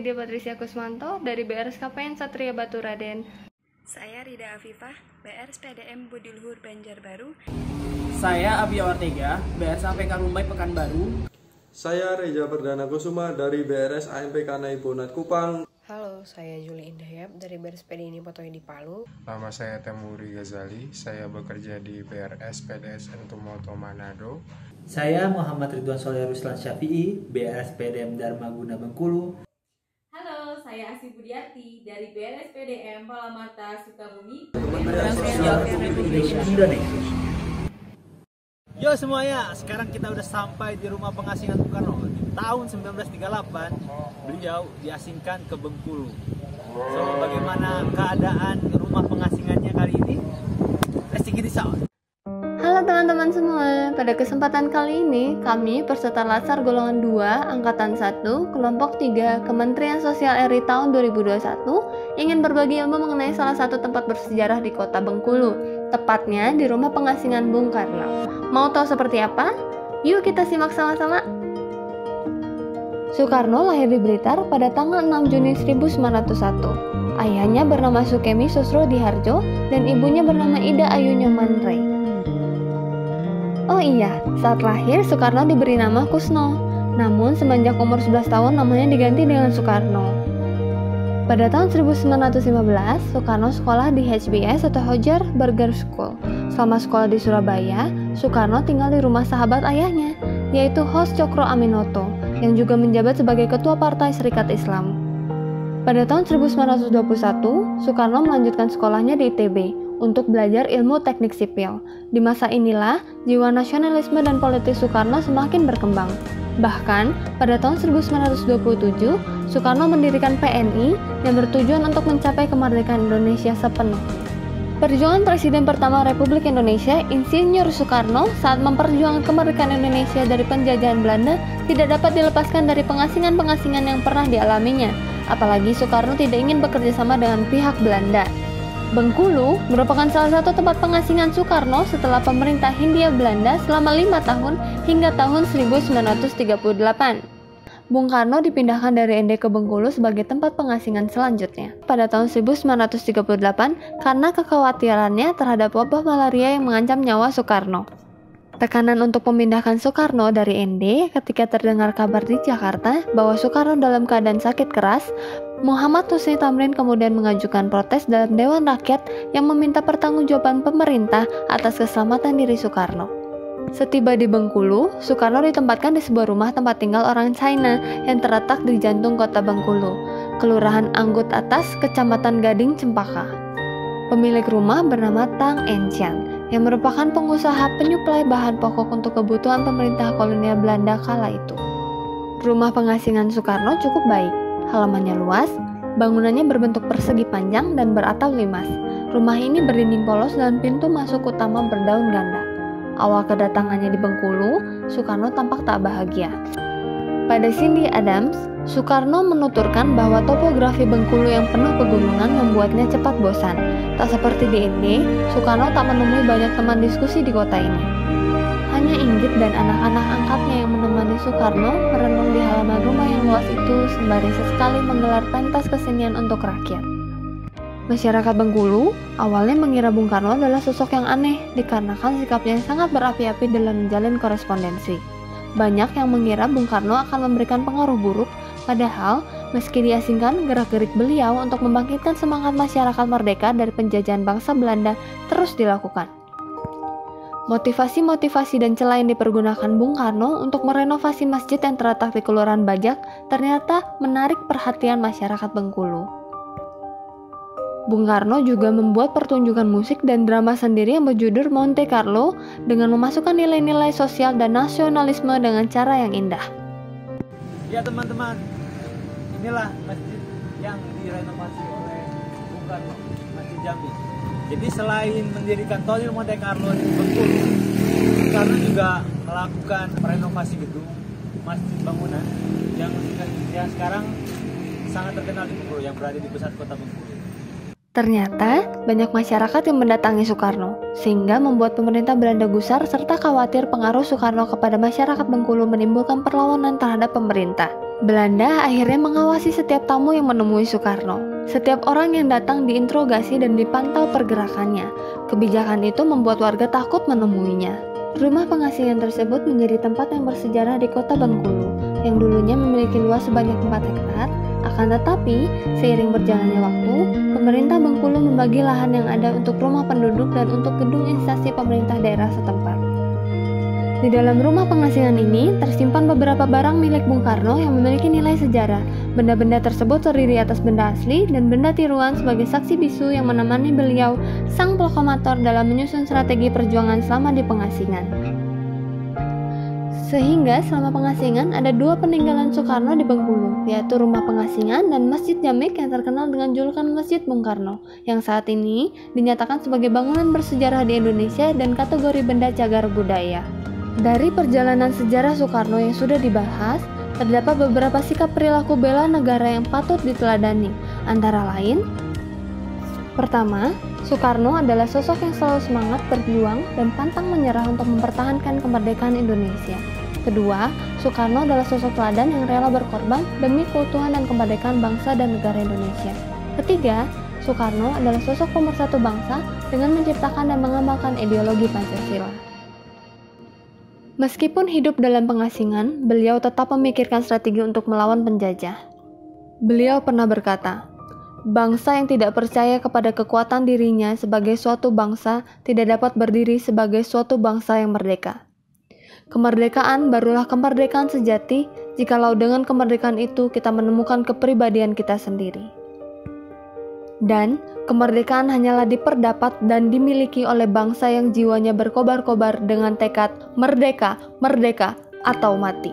Lydia Patricia Kusmanto dari BRSKPN Satria Batu Raden. Saya Rida Afifah, BRSPDM Budi Luhur Banjarbaru. Saya Abia Ortega, BRSAMPK Rumbai Pekanbaru. Saya Reja Perdana Kusuma dari BRS AMPK Naibonat Kupang. Halo, saya Juli Indahayap dari BRSPD ini Potoy di Palu. Nama saya Temuri Ghazali, saya bekerja di BRS PDSN Tumoto Manado. Saya Muhammad Ridwan Soleh Ruslan Syafi'i, BRSPDM Dharma Guna Bengkulu. Halo, saya Asih Budiati dari BRSPDM Palamarta Sukabumi. Indonesia. Yo semuanya, sekarang kita udah sampai di rumah pengasingan Bung Karno. Di tahun 1938, beliau diasingkan ke Bengkulu. So, bagaimana keadaan rumah pengasingannya kali ini? Let's check it out. Halo teman-teman semua, pada kesempatan kali ini kami peserta Latsar golongan 2 Angkatan 1 Kelompok 3 Kementerian Sosial RI tahun 2021 ingin berbagi ilmu mengenai salah satu tempat bersejarah di kota Bengkulu, tepatnya di rumah pengasingan Bung Karno. Mau tahu seperti apa? Yuk kita simak sama-sama. Soekarno lahir di Blitar pada tanggal 6 Juni 1901. Ayahnya bernama Sukemi Susrodiharjo dan ibunya bernama Ida Ayu Nyoman-Rey. Oh iya, saat lahir Soekarno diberi nama Kusno. Namun semenjak umur 11 tahun namanya diganti dengan Soekarno. Pada tahun 1915, Soekarno sekolah di HBS atau Hojar Burger School. Selama sekolah di Surabaya, Soekarno tinggal di rumah sahabat ayahnya, yaitu Hos Cokro Aminoto, yang juga menjabat sebagai Ketua Partai Serikat Islam. Pada tahun 1921, Soekarno melanjutkan sekolahnya di ITB untuk belajar ilmu teknik sipil. Di masa inilah, jiwa nasionalisme dan politik Soekarno semakin berkembang. Bahkan, pada tahun 1927, Soekarno mendirikan PNI yang bertujuan untuk mencapai kemerdekaan Indonesia sepenuhnya. Perjuangan Presiden pertama Republik Indonesia, Insinyur Soekarno, saat memperjuangkan kemerdekaan Indonesia dari penjajahan Belanda tidak dapat dilepaskan dari pengasingan-pengasingan yang pernah dialaminya. Apalagi Soekarno tidak ingin bekerja sama dengan pihak Belanda. Bengkulu merupakan salah satu tempat pengasingan Soekarno setelah pemerintah Hindia Belanda selama 5 tahun hingga tahun 1938. Bung Karno dipindahkan dari ND ke Bengkulu sebagai tempat pengasingan selanjutnya pada tahun 1938 karena kekhawatirannya terhadap wabah malaria yang mengancam nyawa Soekarno. Tekanan untuk memindahkan Soekarno dari ND ketika terdengar kabar di Jakarta bahwa Soekarno dalam keadaan sakit keras, Muhammad Husni Tamrin kemudian mengajukan protes dalam Dewan Rakyat yang meminta pertanggungjawaban pemerintah atas keselamatan diri Soekarno. Setiba di Bengkulu, Soekarno ditempatkan di sebuah rumah tempat tinggal orang China yang terletak di jantung kota Bengkulu, Kelurahan Anggut Atas, Kecamatan Gading, Cempaka. Pemilik rumah bernama Tang Encian, yang merupakan pengusaha penyuplai bahan pokok untuk kebutuhan pemerintah kolonial Belanda kala itu. Rumah pengasingan Soekarno cukup baik, halamannya luas, bangunannya berbentuk persegi panjang dan beratap limas. Rumah ini berdinding polos dan pintu masuk utama berdaun ganda. Awal kedatangannya di Bengkulu, Soekarno tampak tak bahagia. Pada Cindy Adams, Soekarno menuturkan bahwa topografi Bengkulu yang penuh pegunungan membuatnya cepat bosan. Tak seperti di ND, Soekarno tak menemui banyak teman diskusi di kota ini. Hanya Inggit dan anak-anak angkatnya yang menemani Soekarno merenung di halaman rumah yang luas itu sembari sesekali menggelar pentas kesenian untuk rakyat. Masyarakat Bengkulu awalnya mengira Bung Karno adalah sosok yang aneh dikarenakan sikapnya yang sangat berapi-api dalam menjalin korespondensi. Banyak yang mengira Bung Karno akan memberikan pengaruh buruk, padahal meski diasingkan, gerak-gerik beliau untuk membangkitkan semangat masyarakat merdeka dari penjajahan bangsa Belanda terus dilakukan. Motivasi-motivasi dan celah yang dipergunakan Bung Karno untuk merenovasi masjid yang terletak di Kelurahan Bajak ternyata menarik perhatian masyarakat Bengkulu. Bung Karno juga membuat pertunjukan musik dan drama sendiri yang berjudul Monte Carlo dengan memasukkan nilai-nilai sosial dan nasionalisme dengan cara yang indah. Ya teman-teman, inilah masjid yang direnovasi oleh Bung Karno, Masjid Jambi. Jadi selain mendirikan Tonil Monte Carlo di Bengkulu, Bung Karno juga melakukan renovasi gedung masjid bangunan yang sekarang sangat terkenal di Bengkulu, yang berada di pusat kota Bengkulu. Ternyata banyak masyarakat yang mendatangi Soekarno, sehingga membuat pemerintah Belanda gusar serta khawatir pengaruh Soekarno kepada masyarakat Bengkulu menimbulkan perlawanan terhadap pemerintah. Belanda akhirnya mengawasi setiap tamu yang menemui Soekarno. Setiap orang yang datang diinterogasi dan dipantau pergerakannya. Kebijakan itu membuat warga takut menemuinya. Rumah pengasingan tersebut menjadi tempat yang bersejarah di kota Bengkulu, yang dulunya memiliki luas sebanyak 4 hektar. Akan tetapi, seiring berjalannya waktu, pemerintah Bengkulu membagi lahan yang ada untuk rumah penduduk dan untuk gedung instansi pemerintah daerah setempat. Di dalam rumah pengasingan ini, tersimpan beberapa barang milik Bung Karno yang memiliki nilai sejarah. Benda-benda tersebut terdiri atas benda asli dan benda tiruan sebagai saksi bisu yang menemani beliau, sang proklamator dalam menyusun strategi perjuangan selama di pengasingan. Sehingga selama pengasingan ada 2 peninggalan Soekarno di Bengkulu, yaitu rumah pengasingan dan Masjid Jamik yang terkenal dengan julukan Masjid Bung Karno, yang saat ini dinyatakan sebagai bangunan bersejarah di Indonesia dan kategori benda cagar budaya. Dari perjalanan sejarah Soekarno yang sudah dibahas, terdapat beberapa sikap perilaku bela negara yang patut diteladani, antara lain: pertama, Soekarno adalah sosok yang selalu semangat berjuang dan pantang menyerah untuk mempertahankan kemerdekaan Indonesia. Kedua, Soekarno adalah sosok teladan yang rela berkorban demi keutuhan dan kemerdekaan bangsa dan negara Indonesia. Ketiga, Soekarno adalah sosok pemersatu bangsa dengan menciptakan dan mengamalkan ideologi Pancasila. Meskipun hidup dalam pengasingan, beliau tetap memikirkan strategi untuk melawan penjajah. Beliau pernah berkata, "Bangsa yang tidak percaya kepada kekuatan dirinya sebagai suatu bangsa tidak dapat berdiri sebagai suatu bangsa yang merdeka. Kemerdekaan barulah kemerdekaan sejati jikalau dengan kemerdekaan itu kita menemukan kepribadian kita sendiri. Dan kemerdekaan hanyalah diperdapat dan dimiliki oleh bangsa yang jiwanya berkobar-kobar dengan tekad merdeka, merdeka, atau mati."